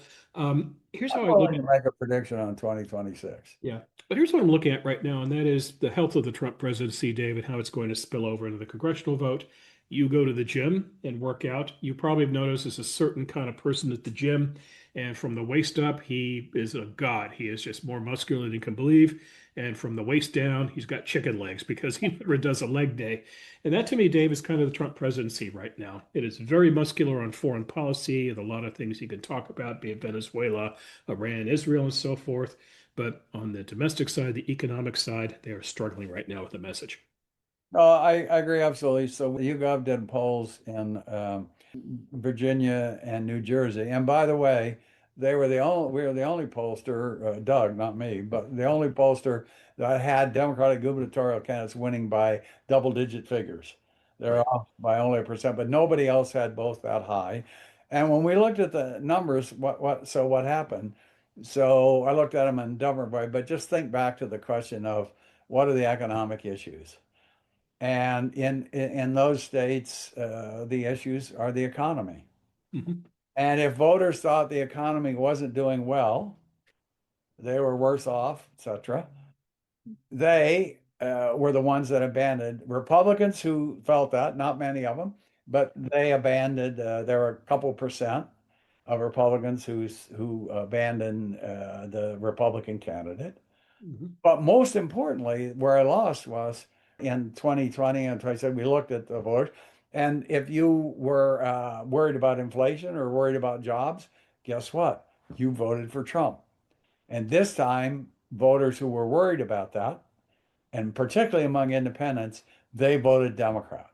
S1: Here's
S2: I'm
S1: how I look
S2: willing to
S1: at
S2: make a prediction on 2026.
S1: Yeah. But here's what I'm looking at right now, and that is the health of the Trump presidency, David, how it's going to spill over into the congressional vote. You go to the gym and work out. You probably have noticed there's a certain kind of person at the gym, and from the waist up, he is a god. He is just more muscular than you can believe. And from the waist down, he's got chicken legs because he never does a leg day. And that to me, Dave, is kind of the Trump presidency right now. It is very muscular on foreign policy and a lot of things he can talk about, be it Venezuela, Iran, Israel, and so forth. But on the domestic side, the economic side, they are struggling right now with the message.
S2: No, I agree absolutely. So YouGov did polls in Virginia and New Jersey. And by the way, we were the only pollster, Doug, not me, but the only pollster that had Democratic gubernatorial candidates winning by double-digit figures. They're
S1: Right.
S2: off by only a percent, but nobody else had both that high. And when we looked at the numbers, what happened? So I looked at them in different way, but just think back to the question of what are the economic issues? And in those states, the issues are the economy.
S1: Mhm.
S2: And if voters thought the economy wasn't doing well, they were worse off, etc. They were the ones that abandoned Republicans who felt that, not many of them, but they abandoned. There were a couple percent of Republicans who abandoned the Republican candidate.
S1: Mhm.
S2: But most importantly, where I lost was in 2020 and I said we looked at the voters, and if you were worried about inflation or worried about jobs, guess what? You voted for Trump. And this time, voters who were worried about that, and particularly among independents, they voted Democrat.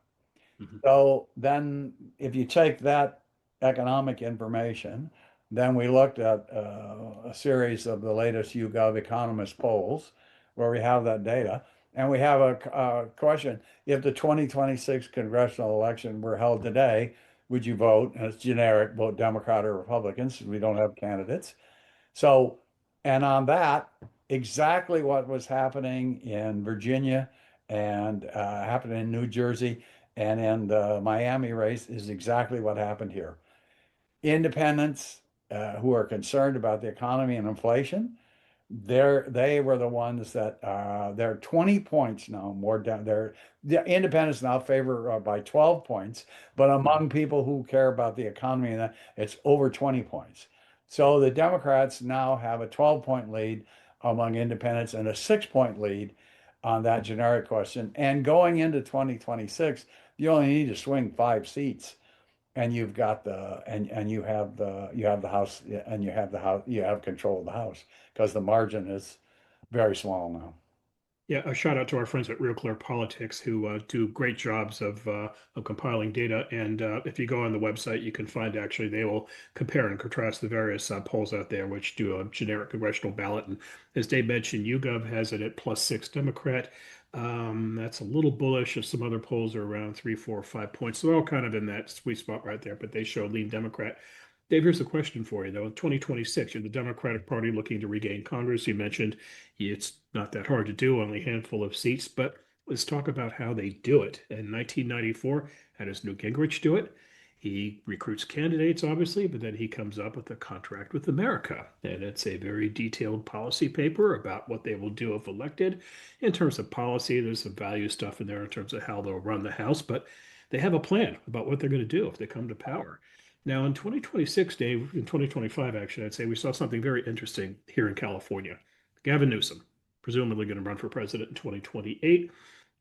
S1: Mhm.
S2: So then, if you take that economic information, then we looked at a series of the latest YouGov economist polls where we have that data. And we have a question. If the 2026 congressional election were held today, would you vote? And it's generic, vote Democrat or Republicans. We don't have candidates. So, and on that, exactly what was happening in Virginia and happening in New Jersey and in the Miami race is exactly what happened here. Independents who are concerned about the economy and inflation, they were the ones that they're 20 points now more down there. The independents now favor by 12 points, but
S1: Mhm.
S2: among people who care about the economy, and it's over 20 points. So the Democrats now have a 12-point lead among independents and a 6-point lead on that generic question. And going into 2026, you only need to swing 5 seats and you've got and you have the house and you have control of the house because the margin is very small now.
S1: Yeah, a shout out to our friends at Real Clear Politics who do great jobs of compiling data. And if you go on the website, you can find actually they will compare and contrast the various polls out there, which do a generic congressional ballot. And as Dave mentioned, YouGov has it at +6 Democrat. That's a little bullish. If some other polls are around 3, 4, 5 points, so they're all kind of in that sweet spot right there. But they show lean Democrat. Dave, here's a question for you, though. In 2026, you're the Democratic Party looking to regain Congress. You mentioned it's not that hard to do, only a handful of seats, but let's talk about how they do it. In 1994, how does Newt Gingrich do it? He recruits candidates, obviously, but then he comes up with a contract with America. And it's a very detailed policy paper about what they will do if elected. In terms of policy, there's some value stuff in there in terms of how they'll run the House, but they have a plan about what they're going to do if they come to power. Now, in 2026, Dave, in 2025, actually, I'd say we saw something very interesting here in California. Gavin Newsom, presumably going to run for president in 2028.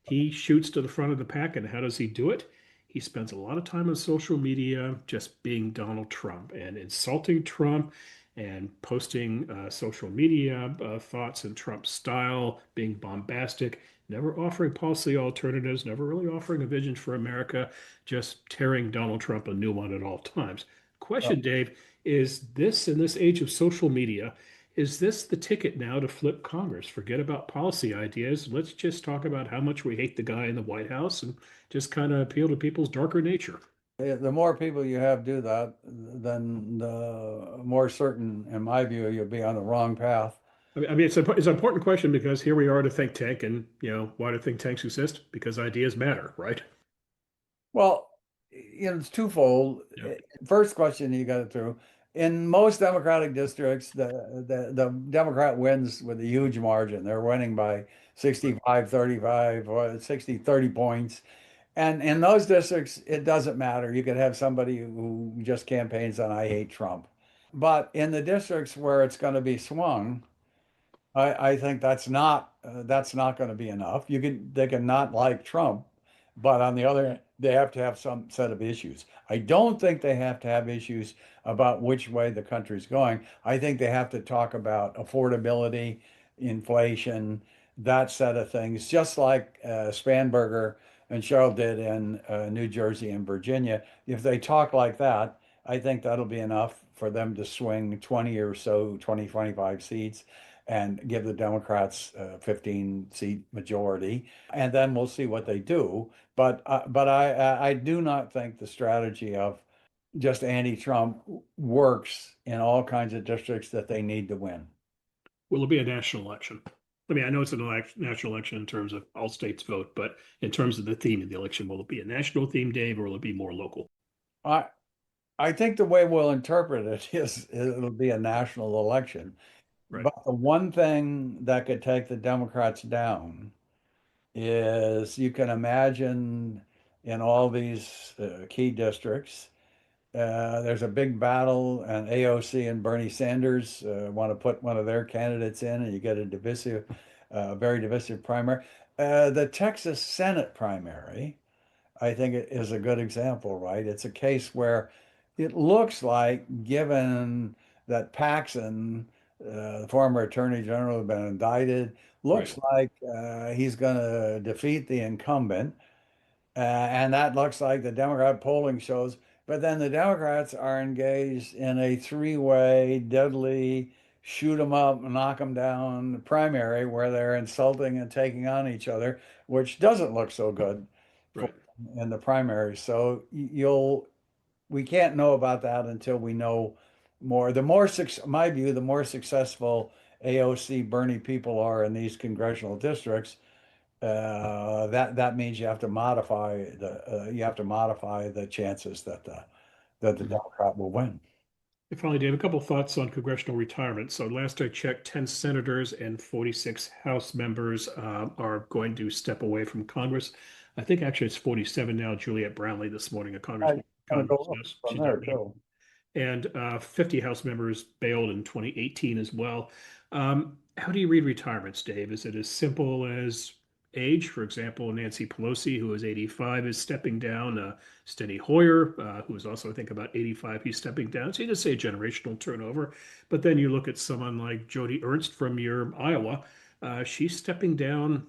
S1: He shoots to the front of the pack, and how does he do it? he spends a lot of time on social media just being Donald Trump and insulting Trump and posting social media thoughts in Trump style, being bombastic, never offering policy alternatives, never really offering a vision for America, just tearing Donald Trump a new one at all times.
S2: Well,
S1: Question, Dave, is this in this age of social media? Is this the ticket now to flip Congress? Forget about policy ideas. Let's just talk about how much we hate the guy in the White House and just kind of appeal to people's darker nature.
S2: the more people you have do that, then the more certain, in my view, you'll be on the wrong path.
S1: I mean, it's an important question because here we are at a think tank, and why do think tanks exist? Because ideas matter, right?
S2: Well, it's twofold.
S1: Yeah,
S2: First question you got through. In most Democratic districts, the Democrat wins with a huge margin. They're winning by 65-35 or 60-30 points. And in those districts, it doesn't matter. You could have somebody who just campaigns on I hate Trump. But in the districts where it's going to be swung, I think that's not going to be enough. They can not like Trump, but on the other hand, they have to have some set of issues. I don't think they have to have issues about which way the country's going. I think they have to talk about affordability, inflation, that set of things, just like Spanberger and Cheryl did in New Jersey and Virginia. If they talk like that, I think that'll be enough for them to swing 20 or so, 20, 25 seats and give the Democrats a 15 seat majority, and then we'll see what they do. But I do not think the strategy of just anti-Trump works in all kinds of districts that they need to win.
S1: will it be a national election? I mean, I know it's a national election in terms of all states vote, but in terms of the theme of the election, will it be a national theme, Dave, or will it be more local?
S2: I I think the way we'll interpret it is it'll be a national election.
S1: Right,
S2: But the one thing that could take the Democrats down is you can imagine in all these key districts, there's a big battle, and AOC and Bernie Sanders want to put one of their candidates in, and you get a very divisive primary. The Texas Senate primary, I think it is a good example, right? It's a case where it looks like, given that Paxson, the former Attorney General, has been indicted,
S1: right.
S2: looks like he's going to defeat the incumbent. And that looks like the Democrat polling shows. But then the Democrats are engaged in a three-way, deadly, shoot 'em up, knock 'em down primary where they're insulting and taking on each other, which doesn't look so good for
S1: Right.
S2: in the primary. So we can't know about that until we know more. My view, the more successful AOC Bernie people are in these congressional districts, that means you have to modify the chances that the
S1: Mhm.
S2: Democrat will win.
S1: And finally, Dave, a couple thoughts on congressional retirement. So last I checked, 10 senators and 46 House members are going to step away from Congress. I think actually it's 47 now. Juliette Brownlee this morning, a
S2: I'm
S1: congresswoman,
S2: gonna go
S1: Congress,
S2: up
S1: yes,
S2: from
S1: she's
S2: there
S1: already
S2: too.
S1: and 50 House members bailed in 2018 as well. How do you read retirements, Dave? Is it as simple as age? For example, Nancy Pelosi, who is 85, is stepping down. Steny Hoyer, who is also, I think, about 85, he's stepping down. So you just say generational turnover. But then you look at someone like Jody Ernst from your Iowa. She's stepping down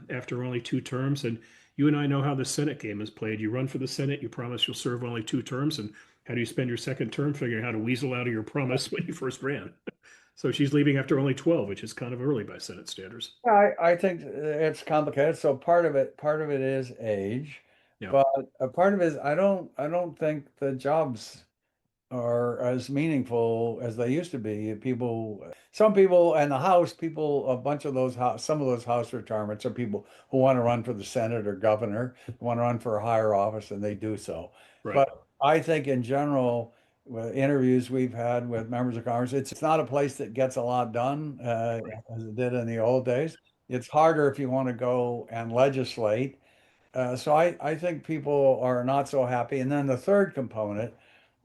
S1: after only 2 terms. And you and I know how the Senate game is played. You run for the Senate, you promise you'll serve only 2 terms, and how do you spend your second term figuring out how to weasel out of your promise when you first ran? So she's leaving after only 12, which is kind of early by Senate standards.
S2: Yeah, I think it's complicated. So part of it is age,
S1: Yeah,
S2: but a part of it is I don't think the jobs are as meaningful as they used to be. Some people in the House, a bunch of some of those House retirements are people who want to run for the Senate or governor, want to run for a higher office, and they do so.
S1: right.
S2: But I think in general, with interviews we've had with members of Congress, it's not a place that gets a lot done as it did in the old days. It's harder if you want to go and legislate. I think people are not so happy. And then the third component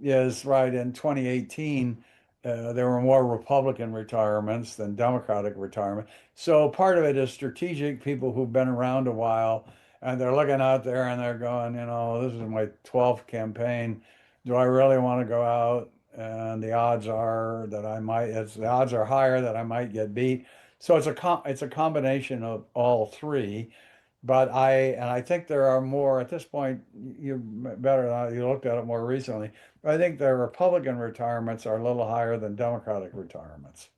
S2: is right in 2018, there were more Republican retirements than Democratic retirement. So part of it is strategic, people who've been around a while and they're looking out there and they're going, this is my 12th campaign. Do I really want to go out? And the odds are that the odds are higher that I might get beat. So it's a combination of all three. But I think there are more at this point. You better not, you looked at it more recently. I think the Republican retirements are a little higher than Democratic retirements.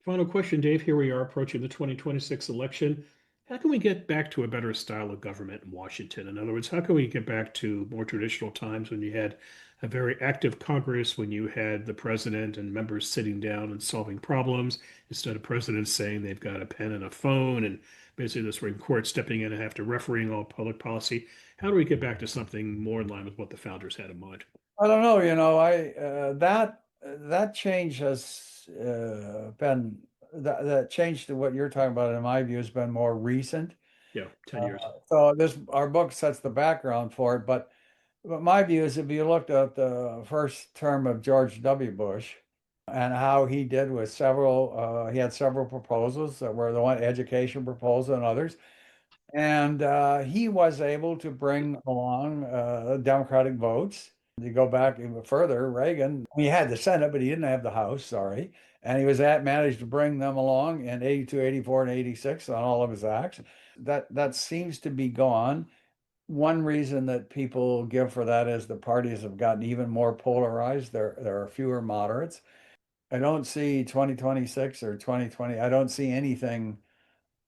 S1: Final question, Dave. Here we are approaching the 2026 election. How can we get back to a better style of government in Washington? In other words, how can we get back to more traditional times when you had a very active Congress, when you had the president and members sitting down and solving problems, instead of presidents saying they've got a pen and a phone and basically the Supreme Court stepping in and have to refereeing all public policy? How do we get back to something more in line with what the founders had in mind?
S2: I don't know, I that change has been that change to what you're talking about, in my view, has been more recent.
S1: Yeah, 10 years.
S2: So this our book sets the background for it, but my view is if you looked at the first term of George W. Bush and how he did with he had several proposals that were the one education proposal and others. And he was able to bring along Democratic votes. You go back even further, Reagan, he had the Senate, but he didn't have the House, sorry. And he managed to bring them along in 82, 84, and 86 on all of his acts. That seems to be gone. One reason that people give for that is the parties have gotten even more polarized. There are fewer moderates. I don't see 2026 or 2020. I don't see anything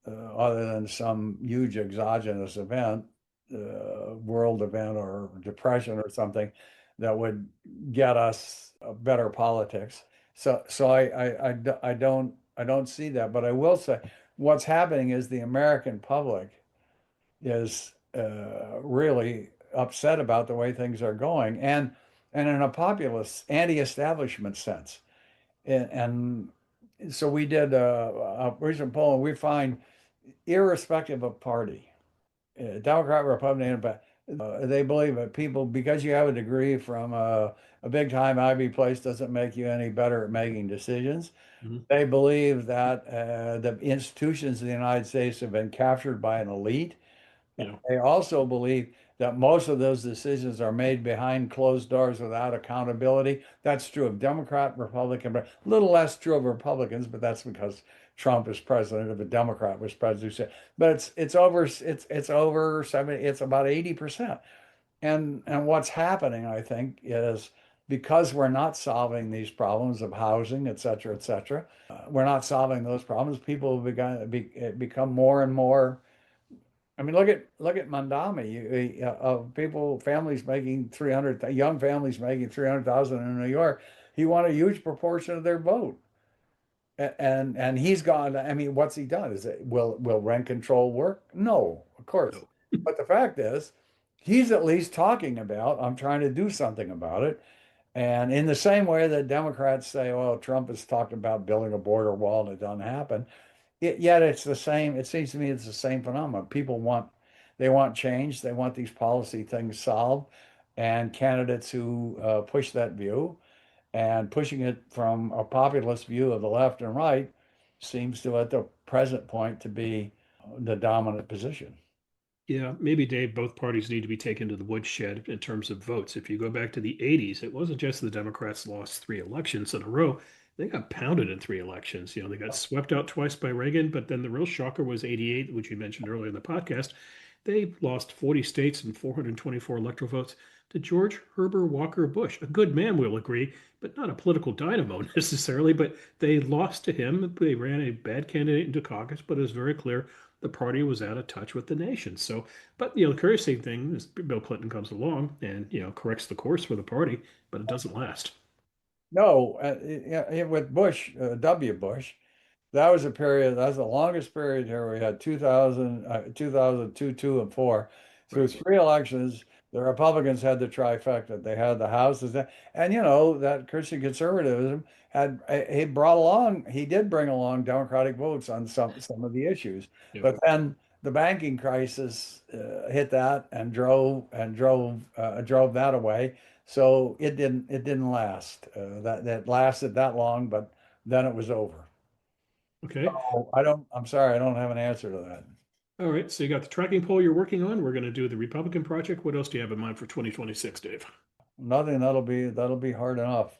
S2: other than some huge exogenous event, world event or depression or something that would get us better politics. So I don't see that, but I will say what's happening is the American public is really upset about the way things are going, and in a populist anti-establishment sense. And so we did a recent poll, and we find irrespective of party, Democrat, Republican, but they believe that people, because you have a degree from a big time Ivy place, doesn't make you any better at making decisions.
S1: Mhm.
S2: They believe that the institutions of the United States have been captured by an elite.
S1: Yeah.
S2: They also believe that most of those decisions are made behind closed doors without accountability. That's true of Democrat, Republican, but a little less true of Republicans, but that's because Trump is president. If a Democrat was president, but it's over 70, it's about 80%. And what's happening, I think, is because we're not solving these problems of housing, et cetera, we're not solving those problems. People have become more and more. I mean, look at Mandami. Families making 300, young families making 300,000 in New York. He won a huge proportion of their vote, and he's gone. I mean, what's he done? Will rent control work? No, of course.
S1: No.
S2: But the fact is, he's at least talking about, I'm trying to do something about it. And in the same way that Democrats say, well, Trump has talked about building a border wall and it doesn't happen. Yet it's the same. It seems to me it's the same phenomenon. They want change. They want these policy things solved, and candidates who push that view and pushing it from a populist view of the left and right seems to, at the present point, to be the dominant position.
S1: Yeah, maybe Dave, both parties need to be taken to the woodshed in terms of votes. If you go back to the 80s, it wasn't just the Democrats lost three elections in a row. They got pounded in three elections. They got swept out twice by Reagan, but then the real shocker was 88, which you mentioned earlier in the podcast. They lost 40 states and 424 electoral votes to George Herbert Walker Bush, a good man, we'll agree, but not a political dynamo necessarily. But they lost to him. They ran a bad candidate into caucus, but it was very clear the party was out of touch with the nation. So, but the curious thing is Bill Clinton comes along and corrects the course for the party, but it doesn't last.
S2: No, with Bush, W. Bush, that was a period, that was the longest period here. We had 2000, 2002, 2, and 4. Through
S1: Right.
S2: three elections, the Republicans had the trifecta. They had the houses, and that Christian conservatism he did bring along Democratic votes on some of the issues.
S1: Yep.
S2: But then the banking crisis hit that and drove that away. So it didn't last. That lasted that long, but then it was over.
S1: Okay.
S2: I'm sorry, I don't have an answer to that.
S1: All right, so you got the tracking poll you're working on. We're going to do the Republican project. What else do you have in mind for 2026, Dave?
S2: Nothing, that'll be hard enough,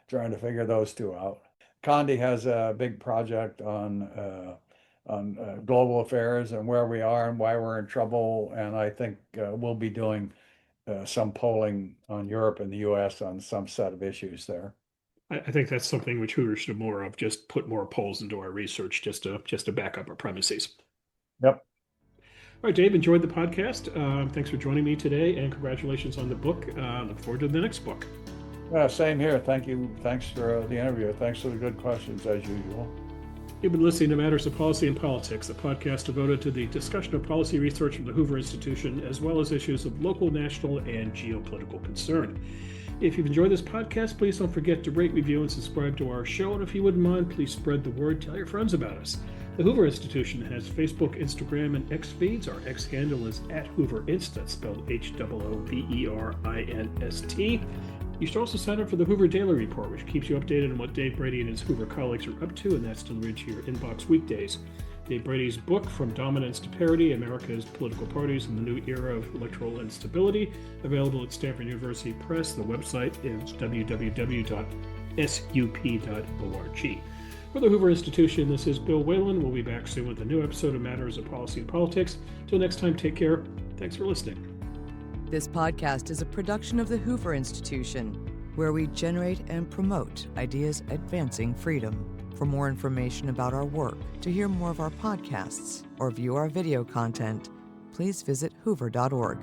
S2: trying to figure those two out. Condi has a big project on global affairs and where we are and why we're in trouble, and I think we'll be doing some polling on Europe and the U.S. on some set of issues there.
S1: I think that's something which Hoover should do more of. Just put more polls into our research, just to back up our premises.
S2: Yep.
S1: All right, Dave, enjoyed the podcast. Thanks for joining me today, and congratulations on the book. Look forward to the next book.
S2: Same here. Thank you. Thanks for the interview. Thanks for the good questions, as usual.
S1: You've been listening to Matters of Policy and Politics, a podcast devoted to the discussion of policy research from the Hoover Institution, as well as issues of local, national, and geopolitical concern. If you've enjoyed this podcast, please don't forget to rate, review, and subscribe to our show. And if you wouldn't mind, please spread the word. Tell your friends about us. The Hoover Institution has Facebook, Instagram, and X feeds. Our X handle is @HooverInst, that's spelled HOOVERINST. You should also sign up for the Hoover Daily Report, which keeps you updated on what Dave Brady and his Hoover colleagues are up to, and that's delivered to your inbox weekdays. Dave Brady's book, From Dominance to Parity, America's Political Parties in the New Era of Electoral Instability, available at Stanford University Press. The website is www.sup.org. For the Hoover Institution, this is Bill Whalen. We'll be back soon with a new episode of Matters of Policy and Politics. Till next time, take care. Thanks for listening.
S3: This podcast is a production of the Hoover Institution, where we generate and promote ideas advancing freedom. For more information about our work, to hear more of our podcasts, or view our video content, please visit hoover.org.